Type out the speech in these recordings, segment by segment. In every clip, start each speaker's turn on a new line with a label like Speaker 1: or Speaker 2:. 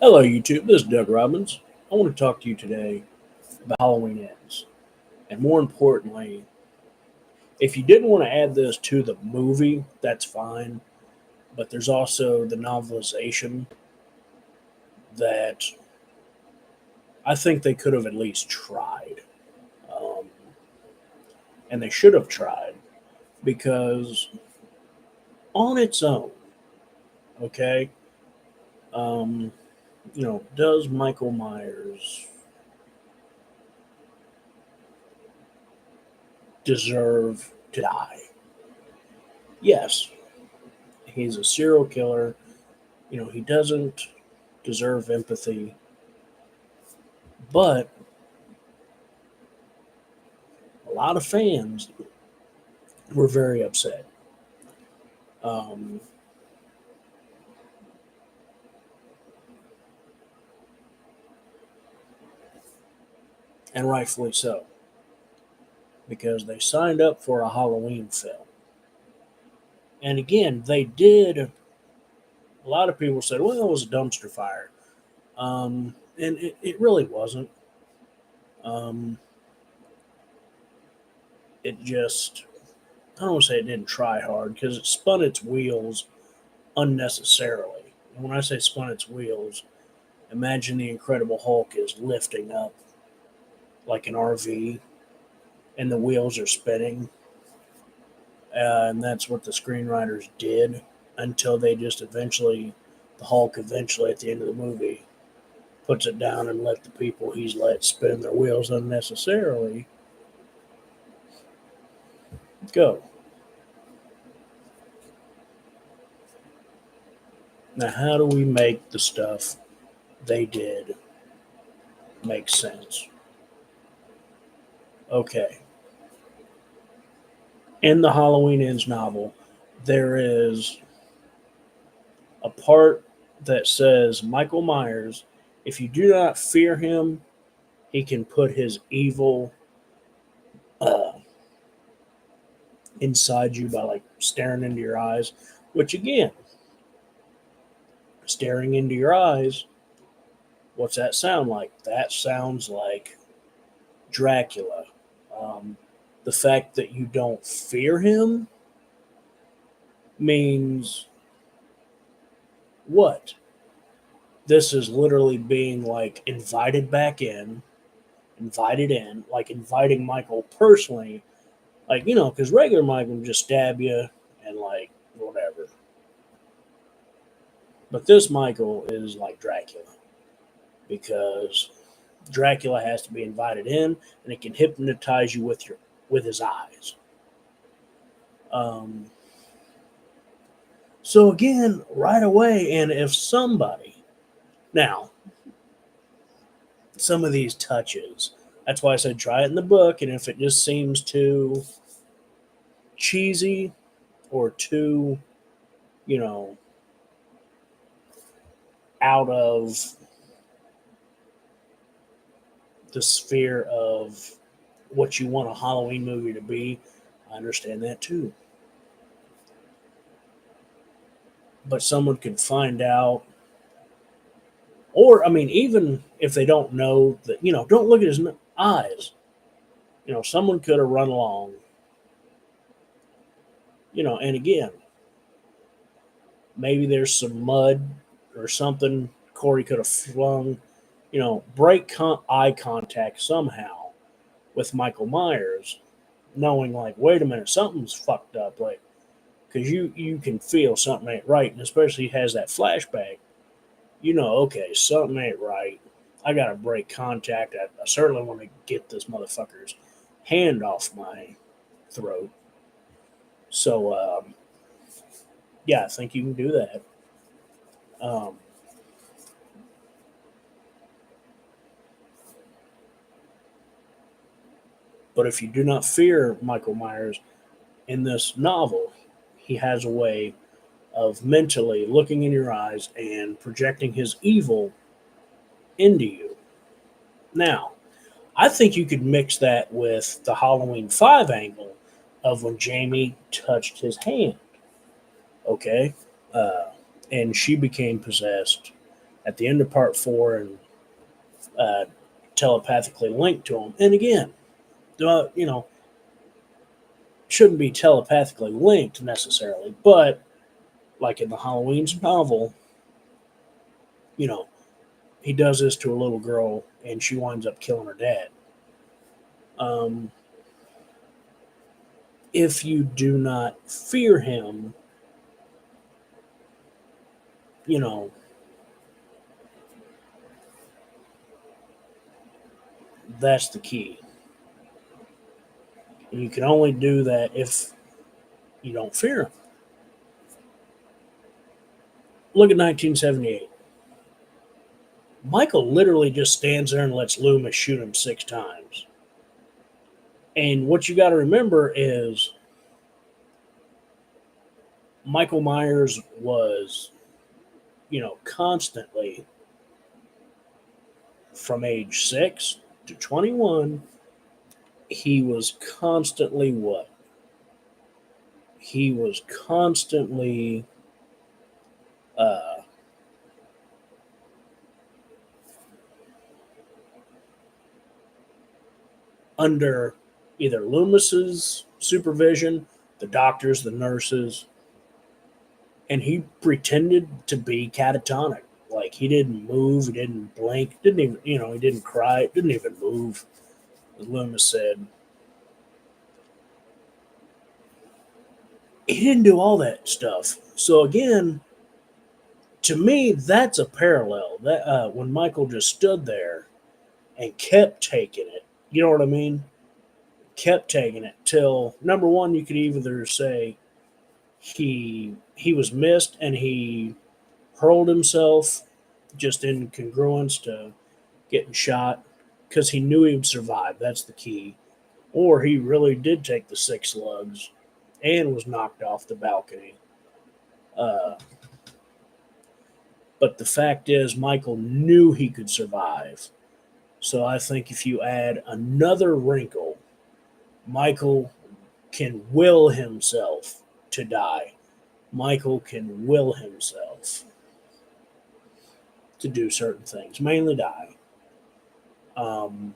Speaker 1: Hello, YouTube. This is Doug Robbins. I want to talk to you today about Halloween Ends. And more importantly, if you didn't want to add this to the movie, that's fine. But there's also the novelization that I think they could have at least tried. Um, and they should have tried because on its own, okay, um, does Michael Myers deserve to die? Yes, he's a serial killer. He doesn't deserve empathy, but a lot of fans were very upset. Um, and rightfully so, because they signed up for a Halloween film. And again, they did. A lot of people said, well, it was a dumpster fire. And it really wasn't. Um, it just, I don't want to say it didn't try hard because it spun its wheels unnecessarily. And when I say spun its wheels, imagine the Incredible Hulk is lifting up like an RV and the wheels are spinning. And that's what the screenwriters did until they just eventually, the Hulk eventually at the end of the movie puts it down and let the people he's let spin their wheels unnecessarily go. Now, how do we make the stuff they did make sense? Okay. In the Halloween Ends novel, there is a part that says Michael Myers, if you do not fear him, he can put his evil uh, inside you by like staring into your eyes. Which again, staring into your eyes, what's that sound like? That sounds like Dracula. Um, the fact that you don't fear him means what? This is literally being like invited in, like inviting Michael personally, like because regular Michael would just stab you and like whatever. But this Michael is like Dracula because Dracula has to be invited in, and it can hypnotize you with his eyes. Um, so again, right away, and if somebody now some of these touches, that's why I said try it in the book, and if it just seems too cheesy or too, you know, out of the sphere of what you want a Halloween movie to be, I understand that too. But someone could find out, or I mean, even if they don't know that, don't look at his eyes. Someone could have run along, and again, maybe there's some mud or something Corey could have flung, break eye contact somehow with Michael Myers, knowing like, wait a minute, something's fucked up, like, because you can feel something ain't right, and especially he has that flashback. Okay, something ain't right. I gotta break contact. I certainly want to get this motherfucker's hand off my throat. So, yeah, I think you can do that. Um, but if you do not fear Michael Myers in this novel, he has a way of mentally looking in your eyes and projecting his evil into you. Now, I think you could mix that with the Halloween 5 angle of when Jamie touched his hand, okay? Uh, and she became possessed. at the end of part 4 and uh, telepathically linked to him. And again, you know, shouldn't be telepathically linked necessarily, but like in the Halloween novel, you know, he does this to a little girl and she winds up killing her dad. Um, if you do not fear him, you know, that's the key. And you can only do that if you don't fear him. Look at 1978. Michael literally just stands there and lets Loomis shoot him 6 times. And what you got to remember is Michael Myers was, constantly from age 6 to 21, he was constantly what? He was constantly uh, under either Loomis's supervision, the doctors, the nurses, and he pretended to be catatonic. Like he didn't move, he didn't blink, didn't even, he didn't cry, didn't even move. As Loomis said, he didn't do all that stuff. So again, to me, that's a parallel. That when Michael just stood there and kept taking it, you know what I mean? Kept taking it till number one, you could either say he was missed and he hurled himself just in congruence to getting shot because he knew he would survive. That's the key. Or he really did take the 6 slugs and was knocked off the balcony. Uh, but the fact is, Michael knew he could survive. So I think if you add another wrinkle, Michael can will himself to die. Michael can will himself to do certain things, mainly die, um,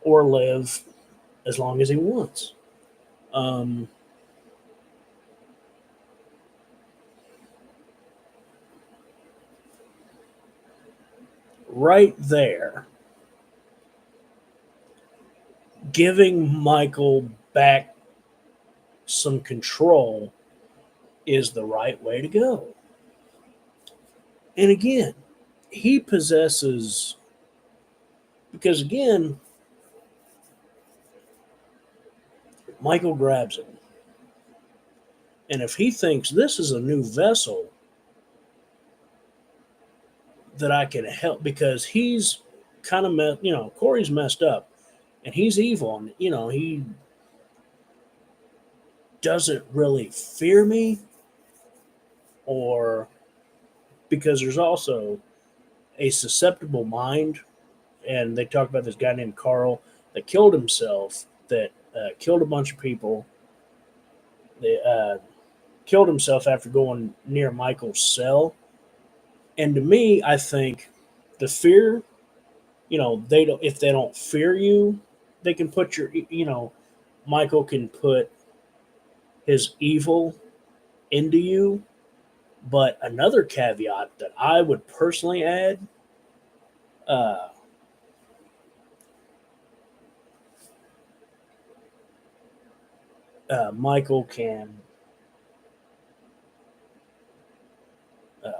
Speaker 1: or live as long as he wants. Um, right there, giving Michael back some control is the right way to go. And again, he possesses, because again, Michael grabs him. And if he thinks this is a new vessel that I can help, because he's kind of, Corey's messed up and he's evil and, he doesn't really fear me, or because there's also a susceptible mind. And they talk about this guy named Carl that killed himself, that killed a bunch of people. They killed himself after going near Michael's cell. And to me, I think the fear, they don't. If they don't fear you, they can put Michael can put his evil into you. But another caveat that I would personally add, uh, Michael can, uh,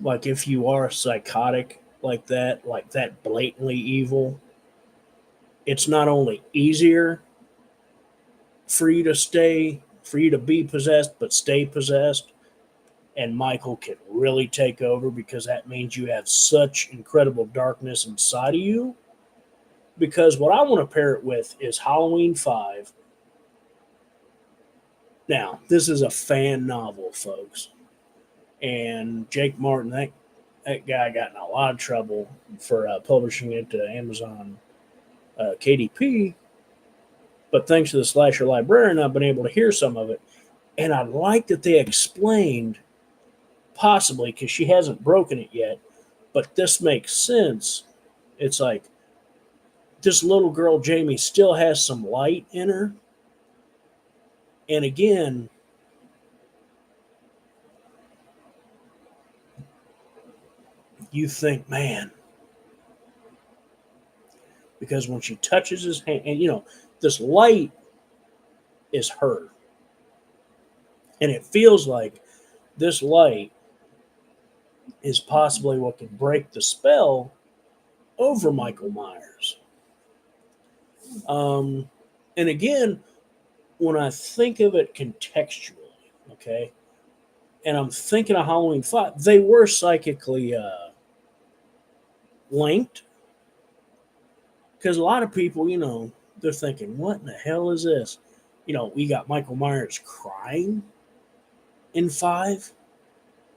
Speaker 1: like, if you are psychotic like that blatantly evil, it's not only easier for you to be possessed, but stay possessed. And Michael can really take over because that means you have such incredible darkness inside of you. Because what I want to pair it with is Halloween 5. Now, this is a fan novel, folks. And Jake Martin, that guy got in a lot of trouble for publishing it to Amazon KDP. But thanks to the Slasher Librarian, I've been able to hear some of it. And I like that they explained, possibly because she hasn't broken it yet, but this makes sense. It's like this little girl, Jamie, still has some light in her. And again, you think, man, because when she touches his hand, and this light is her. And it feels like this light is possibly what can break the spell over Michael Myers. Um, and again, when I think of it contextually, okay, and I'm thinking of Halloween 5, they were psychically linked because a lot of people, they're thinking, what in the hell is this? We got Michael Myers crying in 5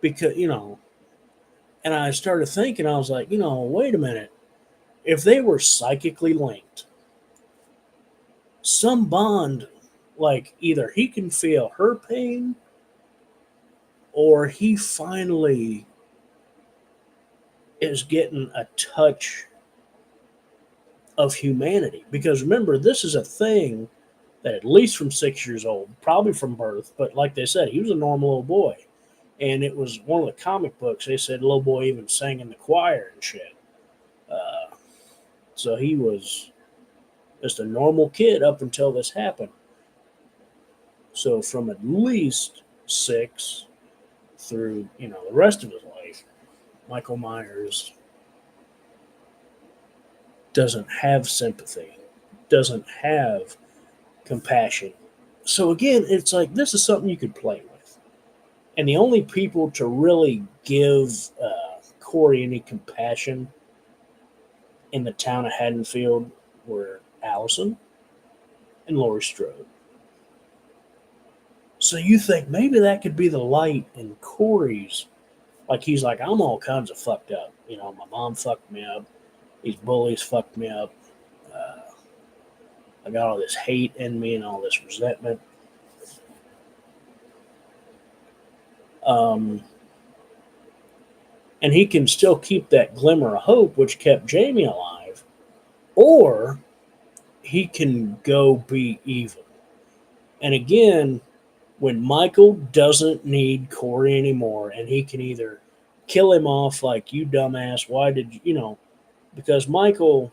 Speaker 1: because, and I started thinking, I was like, wait a minute. If they were psychically linked, some bond, like either he can feel her pain or he finally is getting a touch of humanity. Because remember, this is a thing that at least from 6 years old, probably from birth, but like they said, he was a normal little boy. And it was one of the comic books, they said the little boy even sang in the choir and shit. So he was just a normal kid up until this happened. So from at least 6 through, the rest of his life, Michael Myers doesn't have sympathy, doesn't have compassion. So again, it's like this is something you could play with. And the only people to really give Corey any compassion in the town of Haddonfield were Allison and Laurie Strode. So you think maybe that could be the light in Corey's. Like he's like, I'm all kinds of fucked up. My mom fucked me up. These bullies fucked me up. Uh, I got all this hate in me and all this resentment. Um, and he can still keep that glimmer of hope, which kept Jamie alive, or he can go be evil. And again, when Michael doesn't need Corey anymore, and he can either kill him off like you dumbass, why did because Michael,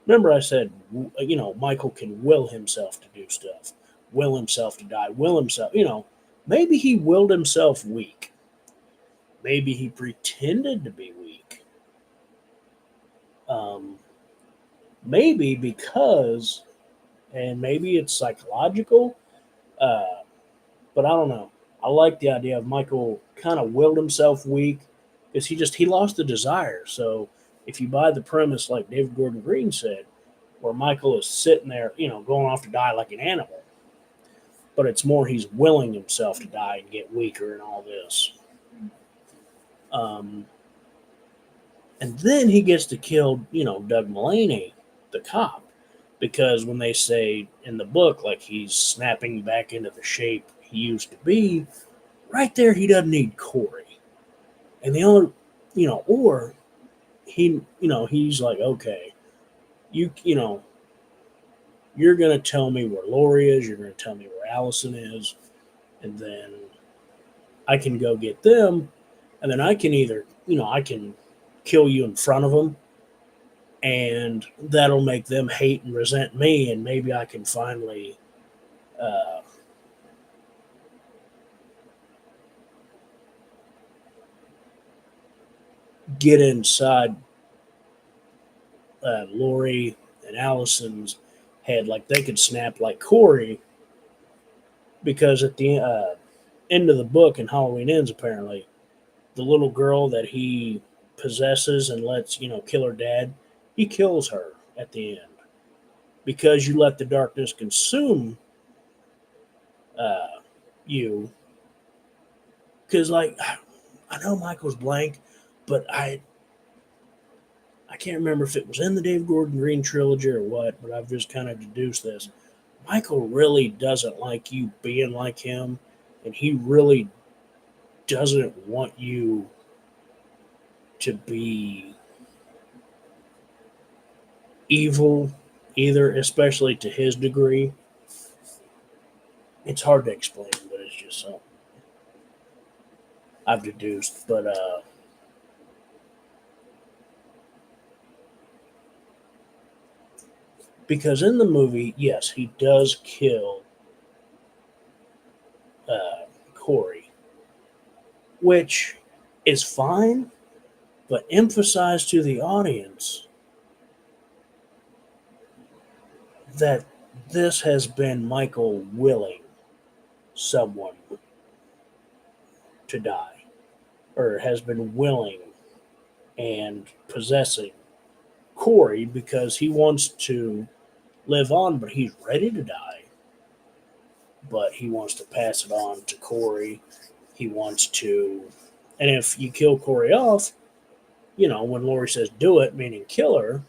Speaker 1: remember I said, Michael can will himself to do stuff, will himself to die, will himself, maybe he willed himself weak. Maybe he pretended to be weak. Um, maybe because, and maybe it's psychological, uh, but I don't know. I like the idea of Michael kind of willed himself weak because he lost the desire. So if you buy the premise like David Gordon Green said, where Michael is sitting there, going off to die like an animal, but it's more he's willing himself to die and get weaker and all this. Um, and then he gets to kill, Doug Mulaney, the cop, because when they say in the book, like he's snapping back into the shape he used to be, right there, he doesn't need Corey. And the only, or he, he's like, okay, you're going to tell me where Laurie is, you're going to tell me where Allison is, and then I can go get them, and then I can either, I can kill you in front of them, and that'll make them hate and resent me, and maybe I can finally uh, get inside Laurie and Allison's head, like they could snap like Corey, because at the end of the book in Halloween Ends, apparently, the little girl that he possesses and lets, kill her dad, he kills her at the end because you let the darkness consume uh, you. Because, like, I know Michael's blank, but I can't remember if it was in the Dave Gordon Green trilogy or what, but I've just kind of deduced this. Michael really doesn't like you being like him, and he really doesn't want you to be evil either, especially to his degree. It's hard to explain, but it's just something I've deduced. But because in the movie, yes, he does kill Corey, which is fine, but emphasize to the audience that this has been Michael willing someone to die, or has been willing and possessing Corey because he wants to live on, but he's ready to die. But he wants to pass it on to Corey. He wants to, and if you kill Corey off, when Lori says do it, meaning kill her,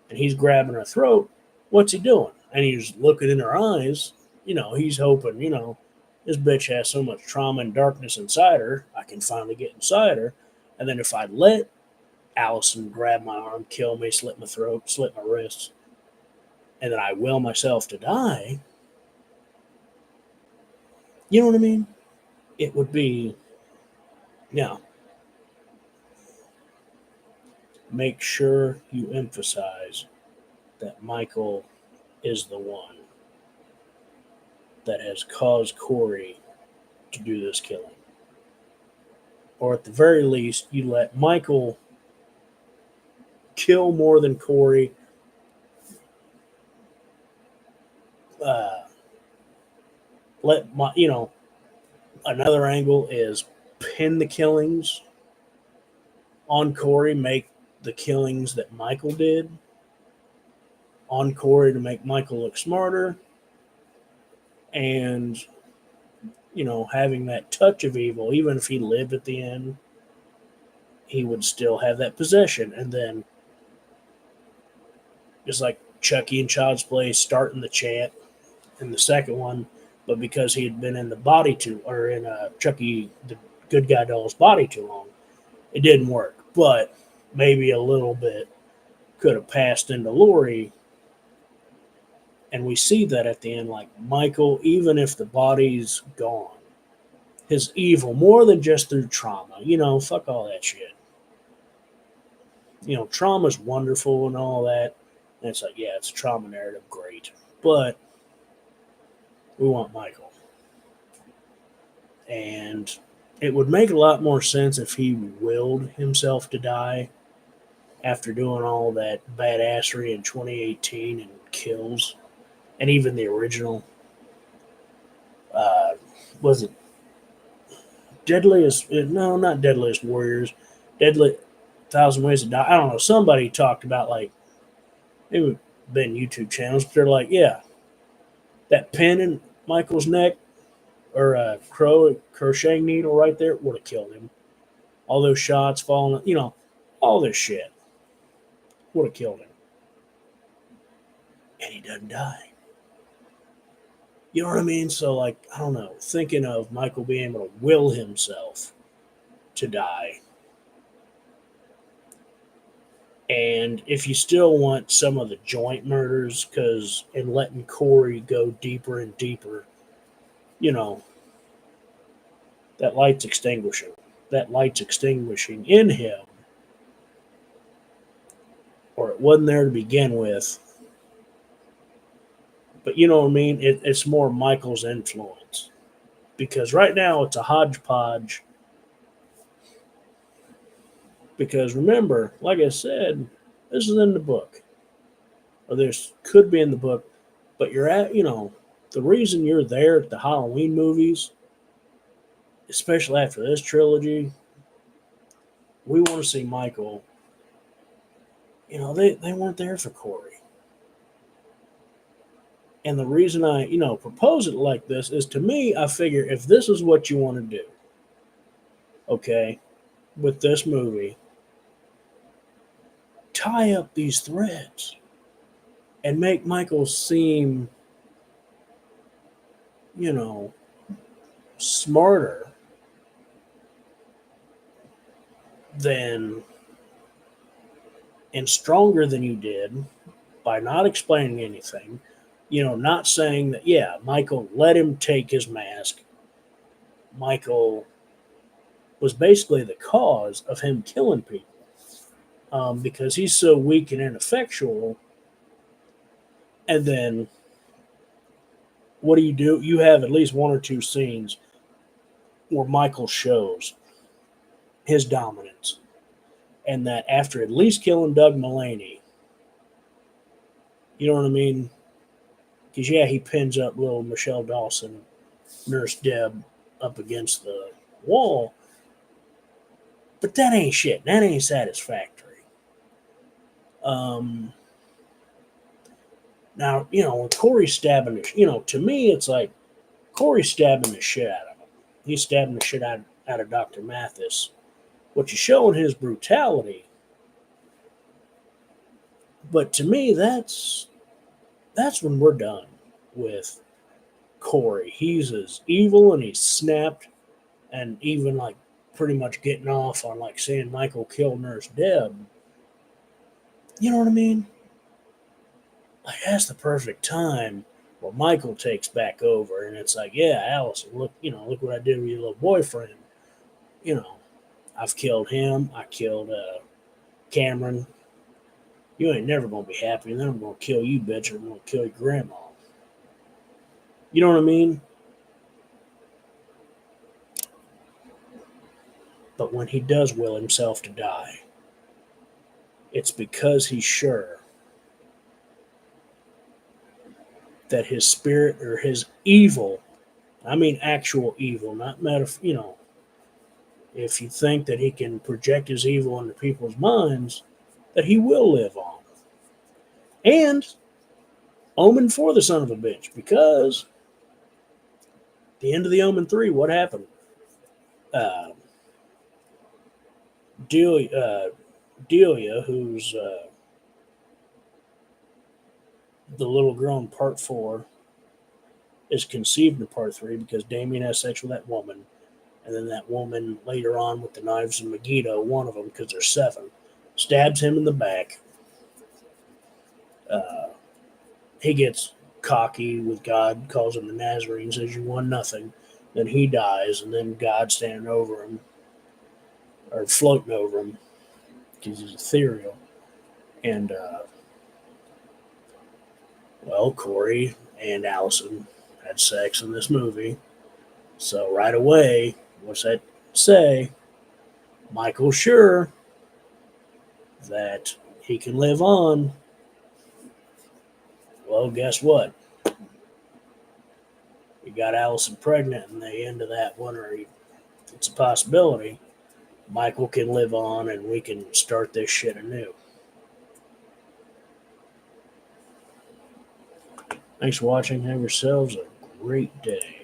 Speaker 1: and he's grabbing her throat, what's he doing? And he's looking in her eyes. He's hoping, this bitch has so much trauma and darkness inside her, I can finally get inside her. And then if I let Allison grab my arm, kill me, slit my throat, slit my wrists, and then I will myself to die, you know what I mean? It would be, yeah, make sure you emphasize that Michael is the one that has caused Corey to do this killing. Or at the very least, you let Michael kill more than Corey. Uh, let my, another angle is pin the killings on Corey, make the killings that Michael did on Corey to make Michael look smarter, and having that touch of evil, even if he lived at the end, he would still have that possession. And then, just like Chucky and Child's Play starting the chant in the second one, but because he had been in the body or in Chucky, the good guy doll's body too long, it didn't work. But maybe a little bit could have passed into Lori. And we see that at the end, like Michael, even if the body's gone, his evil, more than just through trauma, fuck all that shit. Trauma's wonderful and all that. And it's like, yeah, it's a trauma narrative, great. But we want Michael. And it would make a lot more sense if he willed himself to die after doing all that badassery in 2018 and kills. And even the original, uh, was it Deadliest? No, not Deadliest Warriors. Deadly Thousand Ways to Die. I don't know. Somebody talked about, like, it would have been YouTube channels. But they're like, yeah, that pin in Michael's neck or a crocheting needle right there would have killed him. All those shots falling, all this shit would have killed him. And he doesn't die. You know what I mean? So, like, I don't know. Thinking of Michael being able to will himself to die. And if you still want some of the joint murders, and letting Corey go deeper and deeper, you know, that light's extinguishing. That light's extinguishing in him, or it wasn't there to begin with. But you know what I mean? It's more Michael's influence. Because right now it's a hodgepodge. Because remember, like I said, this is in the book. Or this could be in the book. But the reason you're there at the Halloween movies, especially after this trilogy, we want to see Michael. They weren't there for Corey. And the reason I, propose it like this is, to me, I figure if this is what you want to do, okay, with this movie, tie up these threads and make Michael seem you know, smarter than and stronger than you did by not explaining anything, not saying that, yeah, Michael, let him take his mask. Michael was basically the cause of him killing people, because he's so weak and ineffectual. And then what do? You have at least one or two scenes where Michael shows his dominance, and that after at least killing Doug Mulaney, you know what I mean? Because, yeah, he pins up little Michelle Dawson, Nurse Deb, up against the wall, but that ain't shit. That ain't satisfactory. Um, Now, when Corey's stabbing to me, it's like Corey's stabbing the shit out of him. He's stabbing the shit out of Dr. Mathis, which is showing his brutality. But to me, that's when we're done with Corey. He's as evil and he's snapped, and even like pretty much getting off on like saying Michael killed Nurse Deb. You know what I mean? Like, that's the perfect time where Michael takes back over, and it's like, yeah, Allison, look what I did with your little boyfriend. You know, I've killed him. I killed Cameron. You ain't never gonna be happy, and then I'm gonna kill you, bitch, or I'm gonna kill your grandma. You know what I mean? But when he does will himself to die, it's because he's sure that his spirit or his evil, I mean actual evil, not if you think that he can project his evil into people's minds, that he will live on. And Omen for the son of a bitch, because the end of the Omen 3, what happened? Uh, Delia, who's the little girl in part 4, is conceived in part 3 because Damien has sex with that woman. And then that woman later on with the knives and Megiddo, one of them, because there's 7, stabs him in the back. He gets cocky with God, calls him the Nazarene, says you won nothing. Then he dies, and then God standing over him, or floating over him, because he's ethereal. And, well, Corey and Allison had sex in this movie. So right away, what's that say? Michael's sure that he can live on. Well, guess what? You got Allison pregnant in the end of that one, or it's a possibility. Michael can live on and we can start this shit anew. Thanks for watching. Have yourselves a great day.